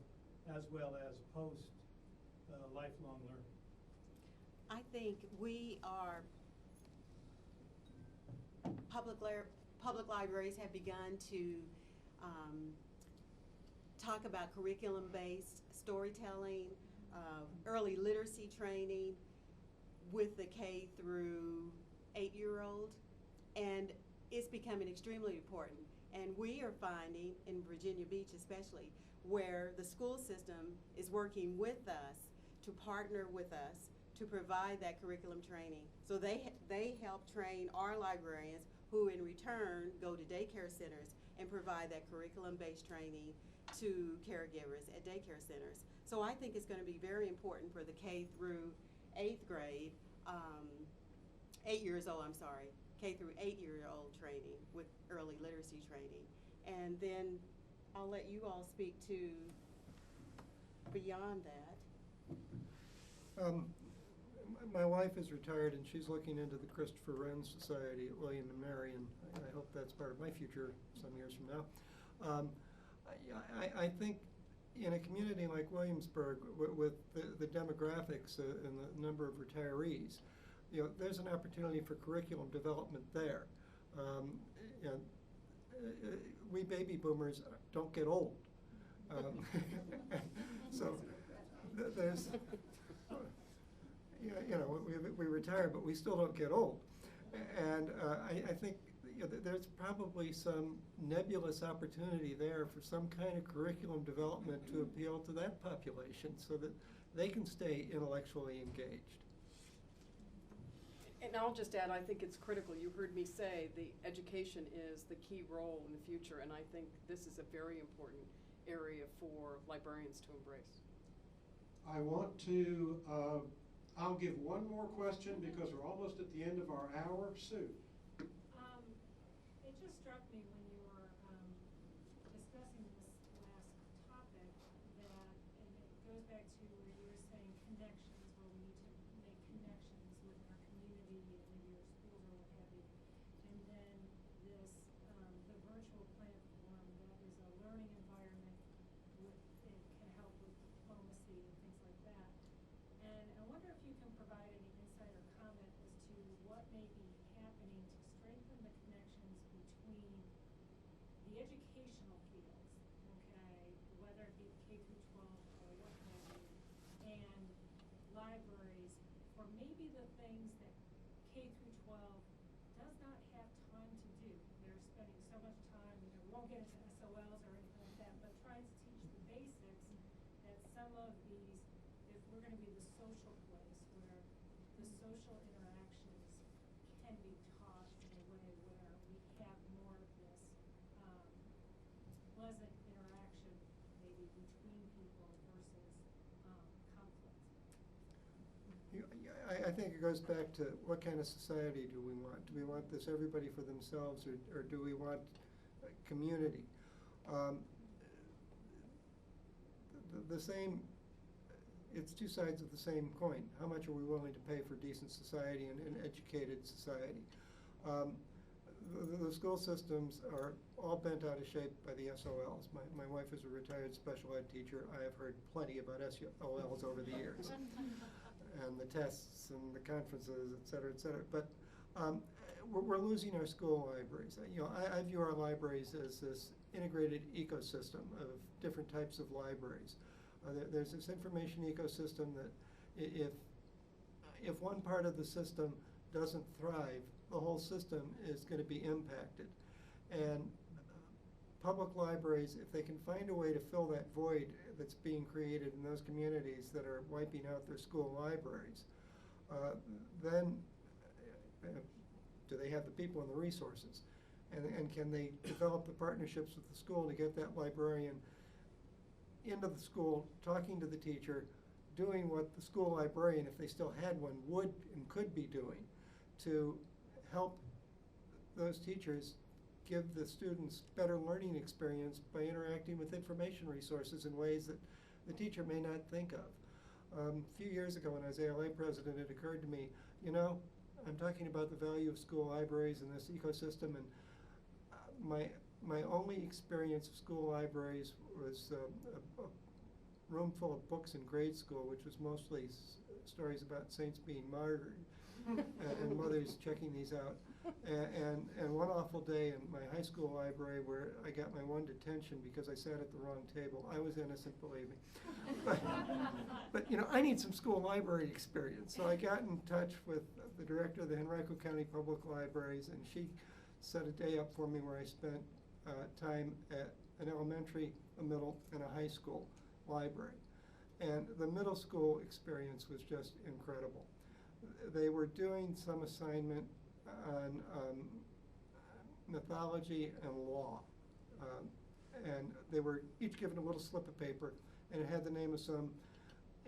as well as post lifelong learning? I think we are, public libraries have begun to talk about curriculum-based storytelling, early literacy training with the K through 8-year-old, and it's becoming extremely important. And we are finding, in Virginia Beach especially, where the school system is working with us to partner with us to provide that curriculum training. So they help train our librarians, who in return go to daycare centers and provide that curriculum-based training to caregivers at daycare centers. So I think it's going to be very important for the K through 8th grade, 8 years old, I'm sorry, K through 8-year-old training with early literacy training. And then I'll let you all speak to beyond that. My wife is retired and she's looking into the Christopher Wren Society at William and Mary, and I hope that's part of my future some years from now. I think in a community like Williamsburg, with the demographics and the number of retirees, there's an opportunity for curriculum development there. We baby boomers don't get old. So there's, we retire, but we still don't get old. And I think there's probably some nebulous opportunity there for some kind of curriculum development to appeal to that population so that they can stay intellectually engaged. And I'll just add, I think it's critical. You heard me say the education is the key role in the future, and I think this is a very important area for librarians to embrace. I want to, I'll give one more question because we're almost at the end of our hour. Sue. It just struck me when you were discussing this last topic that, and it goes back to where you were saying connections, where we need to make connections with our community and maybe our schools or what have you. And then this, the virtual platform that is a learning environment, it can help with diplomacy and things like that. And I wonder if you can provide any insight or comment as to what may be happening to strengthen the connections between the educational fields, okay, whether it be K through 12 or what have you, and libraries, or maybe the things that K through 12 does not have time to do. They're spending so much time, we won't get into SOLs or anything like that, but trying to teach the basics that some of these, if we're going to be the social place where the social interactions can be taught in a way where we have more of this pleasant interaction maybe between people versus conflict. I think it goes back to what kind of society do we want? Do we want this everybody for themselves, or do we want community? The same, it's two sides of the same coin. How much are we willing to pay for decent society and an educated society? The school systems are all bent out of shape by the SOLs. My wife is a retired special ed teacher. I have heard plenty about SOLs over the years. And the tests and the conferences, et cetera, et cetera. But we're losing our school libraries. I view our libraries as this integrated ecosystem of different types of libraries. There's this information ecosystem that if one part of the system doesn't thrive, the whole system is going to be impacted. And public libraries, if they can find a way to fill that void that's being created in those communities that are wiping out their school libraries, then do they have the people and the resources? And can they develop the partnerships with the school to get that librarian into the school, talking to the teacher, doing what the school librarian, if they still had one, would and could be doing to help those teachers give the students better learning experience by interacting with information resources in ways that the teacher may not think of. A few years ago when I was ALA president, it occurred to me, I'm talking about the value of school libraries in this ecosystem, and my only experience of school libraries was a room full of books in grade school, which was mostly stories about saints being martyred and mothers checking these out. And one awful day in my high school library where I got my one detention because I sat at the wrong table. I was innocent, believe me. But I need some school library experience. So I got in touch with the director of the Henrico County Public Libraries, and she set a day up for me where I spent time at an elementary, a middle, and a high school library. And the middle school experience was just incredible. They were doing some assignment on mythology and law. And they were each given a little slip of paper, and it had the name of some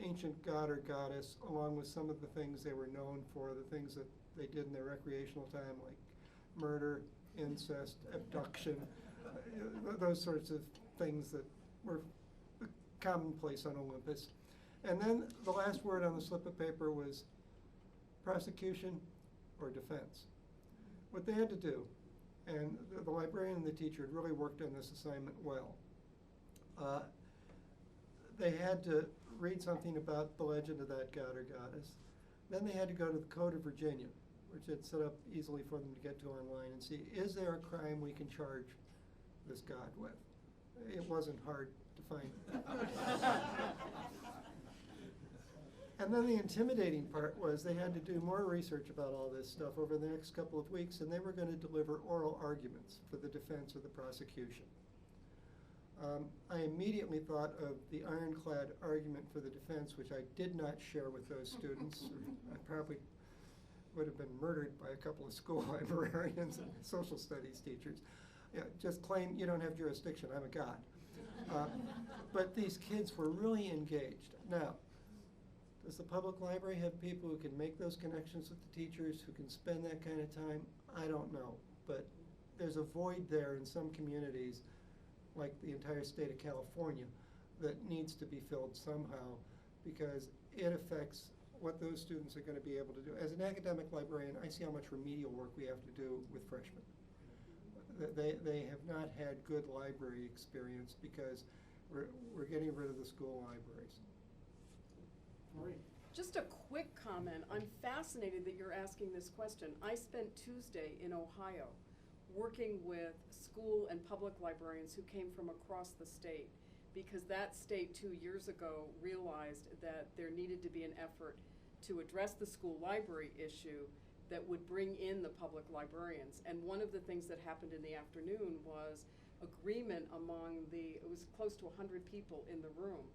ancient god or goddess, along with some of the things they were known for, the things that they did in their recreational time, like murder, incest, abduction, those sorts of things that were commonplace on Olympus. And then the last word on the slip of paper was prosecution or defense. What they had to do, and the librarian and the teacher had really worked on this assignment well. They had to read something about the legend of that god or goddess. Then they had to go to the Code of Virginia, which had set up easily for them to get to online and see, is there a crime we can charge this god with? It wasn't hard to find. And then the intimidating part was they had to do more research about all this stuff over the next couple of weeks, and they were going to deliver oral arguments for the defense or the prosecution. I immediately thought of the ironclad argument for the defense, which I did not share with those students. I probably would have been murdered by a couple of school librarians and social studies teachers. Yeah, just claim you don't have jurisdiction, I'm a god. But these kids were really engaged. Now, does the public library have people who can make those connections with the teachers, who can spend that kind of time? I don't know, but there's a void there in some communities, like the entire state of California, that needs to be filled somehow, because it affects what those students are going to be able to do. As an academic librarian, I see how much remedial work we have to do with freshmen. They have not had good library experience because we're getting rid of the school libraries. Maureen. Just a quick comment. I'm fascinated that you're asking this question. I spent Tuesday in Ohio working with school and public librarians who came from across the state, because that state 2 years ago realized that there needed to be an effort to address the school library issue that would bring in the public librarians. And one of the things that happened in the afternoon was agreement among it was close to 100 people in the room,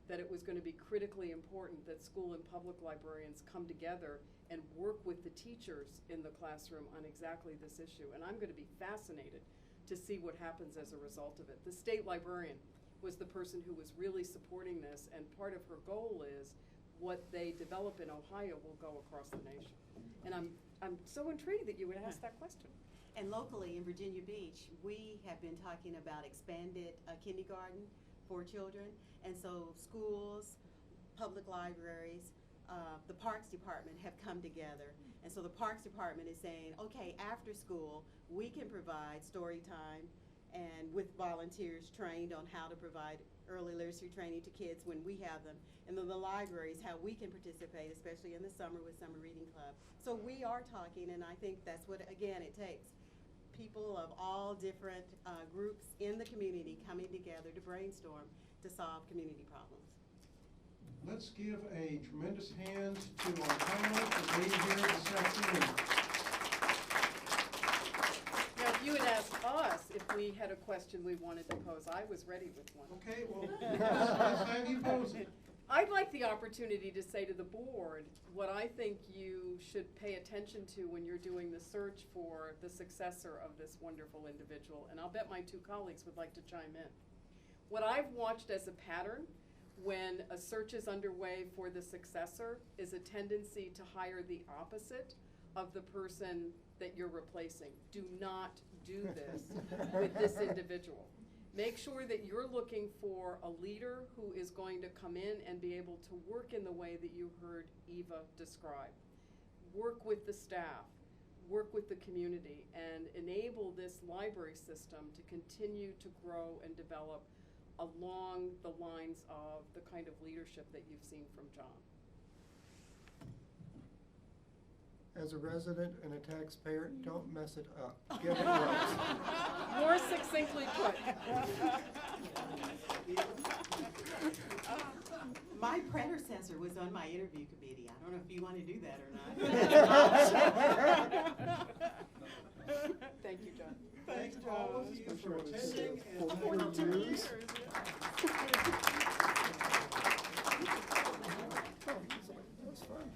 that it was going to be critically important that school and public librarians come together and work with the teachers in the classroom on exactly this issue. And I'm going to be fascinated to see what happens as a result of it. The state librarian was the person who was really supporting this, and part of her goal is what they develop in Ohio will go across the nation. And I'm so intrigued that you would ask that question. And locally in Virginia Beach, we have been talking about expanded kindergarten for children. And so schools, public libraries, the Parks Department have come together. And so the Parks Department is saying, okay, after school, we can provide story time, and with volunteers trained on how to provide early literacy training to kids when we have them. And then the libraries, how we can participate, especially in the summer with Summer Reading Club. So we are talking, and I think that's what, again, it takes. People of all different groups in the community coming together to brainstorm to solve community problems. Let's give a tremendous hand to our panel for being here this afternoon. Now, if you had asked us if we had a question we wanted to pose, I was ready with one. Okay, well, let's have you pose it. I'd like the opportunity to say to the board what I think you should pay attention to when you're doing the search for the successor of this wonderful individual, and I'll bet my two colleagues would like to chime in. What I've watched as a pattern when a search is underway for the successor is a tendency to hire the opposite of the person that you're replacing. Do not do this with this individual. Make sure that you're looking for a leader who is going to come in and be able to work in the way that you heard Eva describe. Work with the staff, work with the community, and enable this library system to continue to grow and develop along the lines of the kind of leadership that you've seen from John. As a resident and a taxpayer, don't mess it up. Get it right. More succinctly put. My predecessor was on my interview committee. I don't know if you want to do that or not. Thank you, John. Thank all of you for attending. For 42 years.